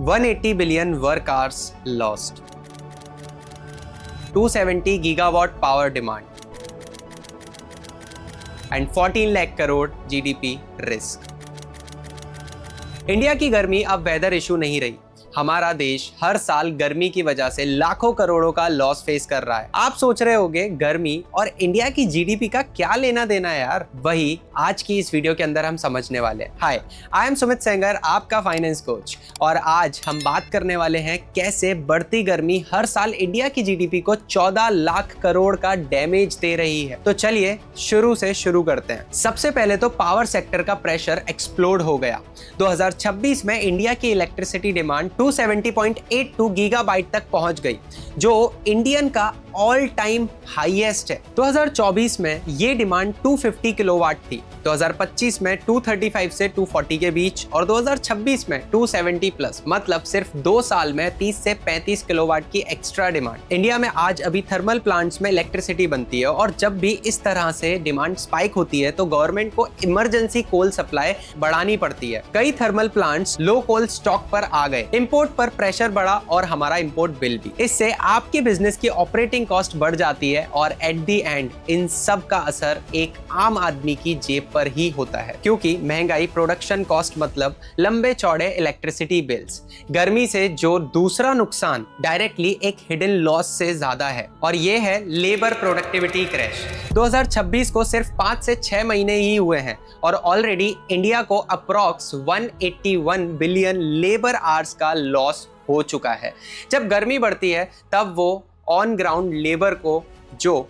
180 billion work hours lost, 270 gigawatt power demand and 14 lakh crore GDP risk. India की गर्मी अब weather issue नहीं रही। हमारा देश हर साल गर्मी की वजह से लाखों करोड़ों का लॉस फेस कर रहा है। आप सोच रहे होंगे गर्मी और इंडिया की जीडीपी का क्या लेना देना है यार? वही आज की इस वीडियो के अंदर हम समझने वाले हैं। हाय, आई एम सुमित सेंगर, आपका फाइनेंस कोच, और आज हम बात करने वाले हैं कैसे बढ़ती गर्मी हर साल इंडिया की जीडीपी को 14 लाख करोड़ का डैमेज दे रही है। तो चलिए शुरू से शुरू करते हैं। सबसे पहले तो पावर सेक्टर का प्रेशर एक्सप्लोड हो गया। 2026 में इंडिया की इलेक्ट्रिसिटी डिमांड 270.82 गीगाबाइट तक पहुंच गई, जो इंडियन का ऑल टाइम हाईएस्ट है। 2024 में ये डिमांड 250 किलोवाट थी, 2025 में 235 से 240 के बीच, और 2026 में 270 प्लस। मतलब सिर्फ 2 साल में 30 से 35 किलोवाट की एक्स्ट्रा डिमांड। इंडिया में आज अभी थर्मल प्लांट्स में इलेक्ट्रिसिटी बनती है, और जब भी इस तरह से डिमांड स्पाइक होती है तो गवर्नमेंट को इमरजेंसी कोल सप्लाई बढ़ानी पड़ती है। कई थर्मल प्लांट्स लो कोल स्टॉक पर आ गए, इंपोर्ट पर प्रेशर बढ़ा और हमारा इंपोर्ट बिल भी। इससे आपके बिजनेस की ऑपरेटिंग कॉस्ट बढ़ जाती है, और एट द एंड इन सब का असर एक आम आदमी की जेब पर ही होता है, क्योंकि महंगाई, प्रोडक्शन कॉस्ट मतलब लंबे चौड़े इलेक्ट्रिसिटी बिल्स। गर्मी से जो दूसरा नुकसान डायरेक्टली एक हिडन लॉस से ज्यादा है, और ये है लेबर प्रोडक्टिविटी क्रैश। 2026 को सिर्फ 5 से 6 महीने ही हुए हैं और ऑलरेडी इंडिया को अप्रॉक्स 181 बिलियन लेबर आवर्स का लॉस हो चुका है। जब गर्मी बढ़ती है तब वो ऑन ग्राउंड लेबर को, जो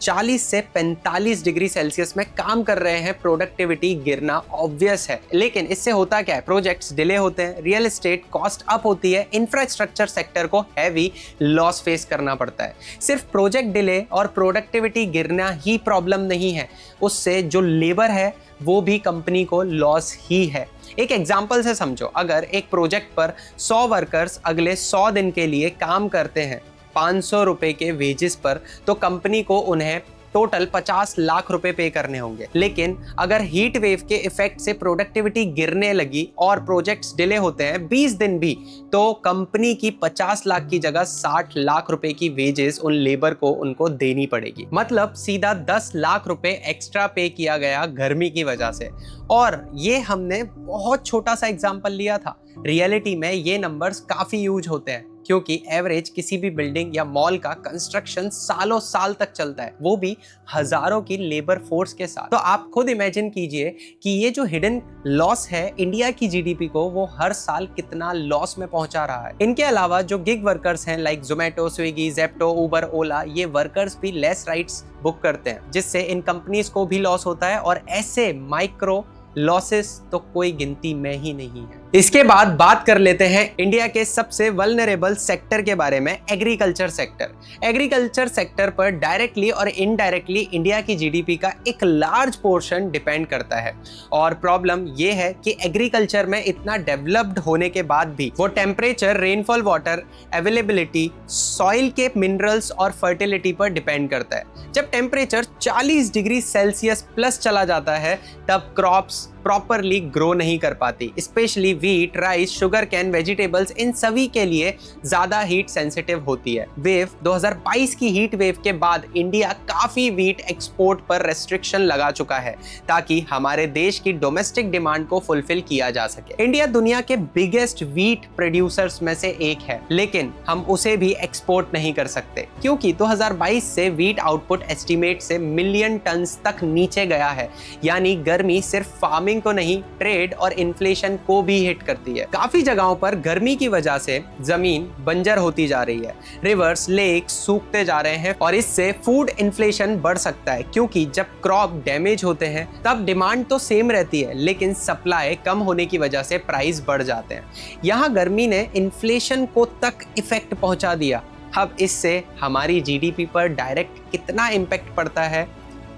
40 से 45 डिग्री सेल्सियस में काम कर रहे हैं, प्रोडक्टिविटी गिरना ऑब्वियस है। लेकिन इससे होता क्या है? प्रोजेक्ट्स डिले होते हैं, रियल एस्टेट कॉस्ट अप होती है, इंफ्रास्ट्रक्चर सेक्टर को हैवी लॉस फेस करना पड़ता है। सिर्फ प्रोजेक्ट डिले और प्रोडक्टिविटी गिरना ही प्रॉब्लम नहीं है, उससे जो लेबर है वो भी कंपनी को लॉस ही है। एक एग्जाम्पल से समझो, अगर एक प्रोजेक्ट पर 100 वर्कर्स अगले 100 दिन के लिए काम करते हैं 500 रुपए के वेजेस पर, तो कंपनी को उन्हें टोटल 50 लाख रुपए पे करने होंगे। लेकिन अगर हीट वेव के इफेक्ट से प्रोडक्टिविटी गिरने लगी और प्रोजेक्ट्स डिले होते हैं 20 दिन भी, तो कंपनी की 50 लाख की जगह 60 लाख रुपए की वेजेस उन लेबर को उनको देनी पड़ेगी। मतलब सीधा 10 लाख रुपए एक्स्ट्रा पे किया गया गर्मी की वजह से। और ये हमने बहुत छोटा सा एग्जांपल लिया था, रियलिटी में ये नंबर्स काफी यूज होते हैं, क्योंकि एवरेज किसी भी बिल्डिंग या मॉल का कंस्ट्रक्शन सालों साल तक चलता है, वो भी हजारों की लेबर फोर्स के साथ। तो आप खुद इमेजिन कीजिए कि ये जो हिडन लॉस है इंडिया की जीडीपी को, वो हर साल कितना लॉस में पहुंचा रहा है। इनके अलावा जो गिग वर्कर्स हैं लाइक जोमेटो, स्विगी, जेप्टो, उबर, ओला, ये वर्कर्स भी लेस राइड्स बुक करते हैं, जिससे इन कंपनीज को भी लॉस होता है। और ऐसे माइक्रो लॉसेस तो कोई गिनती में ही नहीं है। इसके बाद बात कर लेते हैं इंडिया के सबसे वल्नरेबल सेक्टर के बारे में, एग्रीकल्चर सेक्टर। एग्रीकल्चर सेक्टर पर डायरेक्टली और इनडायरेक्टली इंडिया की जीडीपी का एक लार्ज पोर्शन डिपेंड करता है। और प्रॉब्लम ये है कि एग्रीकल्चर में इतना डेवलप्ड होने के बाद भी वो temperature, rainfall, water availability, soil के मिनरल्स और फर्टिलिटी पर डिपेंड करता है। जब टेम्परेचर 40 डिग्री सेल्सियस प्लस चला जाता है तब क्रॉप्स प्रॉपरली ग्रो नहीं कर पाती, specially wheat, rice, sugar cane, vegetables, इन सभी के लिए ज्यादा हीट सेंसिटिव होती है। वेव 2022 की हीट वेव के बाद इंडिया काफी व्हीट एक्सपोर्ट पर रेस्ट्रिक्शन लगा चुका है, ताकि हमारे देश की डोमेस्टिक डिमांड को फुलफिल किया जा सके। इंडिया दुनिया के बिगेस्ट व्हीट प्रोड्यूसर्स में से एक है, लेकिन हम उसे भी एक्सपोर्ट नहीं कर सकते, क्योंकि 2022 से व्हीट आउटपुट एस्टिमेट से मिलियन टन तक नीचे गया है। यानी गर्मी सिर्फ फार्मिंग को नहीं, ट्रेड और इन्फ्लेशन को भी हिट करती है। काफी जगहों पर गर्मी की वजह से जमीन बंजर होती जा रही है, रिवर्स, लेक्स सूखते जा रहे हैं, और इससे फूड इन्फ्लेशन बढ़ सकता है, क्योंकि जब क्रॉप डैमेज होते हैं तब डिमांड तो सेम रहती है, लेकिन सप्लाई कम होने की वजह से प्राइस बढ़ जाते हैं। यहाँ गर्मी ने इन्फ्लेशन को तक इफेक्ट पहुंचा दिया। अब इससे हमारी जीडीपी पर डायरेक्ट कितना इम्पैक्ट पड़ता है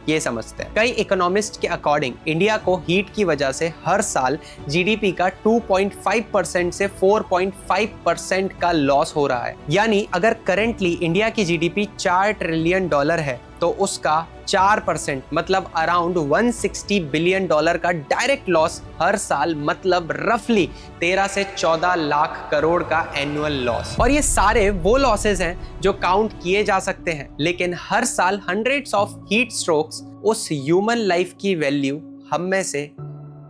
ये समझते हैं। कई इकोनॉमिस्ट के अकॉर्डिंग इंडिया को हीट की वजह से हर साल जीडीपी का 2.5% से 4.5% का लॉस हो रहा है। यानी अगर करेंटली इंडिया की जीडीपी $4 ट्रिलियन है तो उसका 4% मतलब अराउंड $160 बिलियन का डायरेक्ट लॉस हर साल, मतलब रफली 13 से 14 लाख करोड़ का एनुअल लॉस। और ये सारे वो लॉसेस हैं जो काउंट किए जा सकते हैं, लेकिन हर साल हंड्रेड्स ऑफ हीट स्ट्रोक्स, उस ह्यूमन लाइफ की वैल्यू हम में से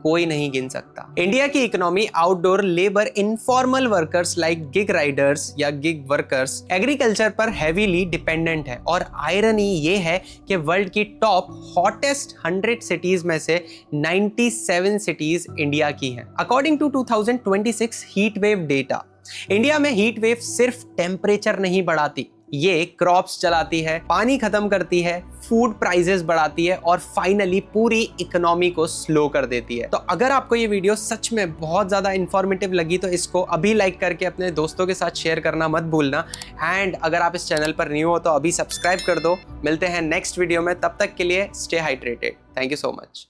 कोई नहीं गिन सकता। इंडिया की economy outdoor labour, informal workers like gig Riders या गिग वर्कर्स, एग्रीकल्चर पर हेवीली डिपेंडेंट है। और आयरनी ये है कि वर्ल्ड की टॉप हॉटेस्ट 100 सिटीज में से 97 सिटीज इंडिया की हैं। According to 2026 heat wave data, India में हीट वेव सिर्फ टेम्परेचर नहीं बढ़ाती, ये क्रॉप्स चलाती है, पानी खत्म करती है, फूड प्राइसेस बढ़ाती है और फाइनली पूरी इकोनॉमी को स्लो कर देती है। तो अगर आपको ये वीडियो सच में बहुत ज्यादा इंफॉर्मेटिव लगी तो इसको अभी लाइक करके अपने दोस्तों के साथ शेयर करना मत भूलना। एंड अगर आप इस चैनल पर न्यू हो तो अभी सब्सक्राइब कर दो। मिलते हैं नेक्स्ट वीडियो में, तब तक के लिए stay hydrated. Thank you so much.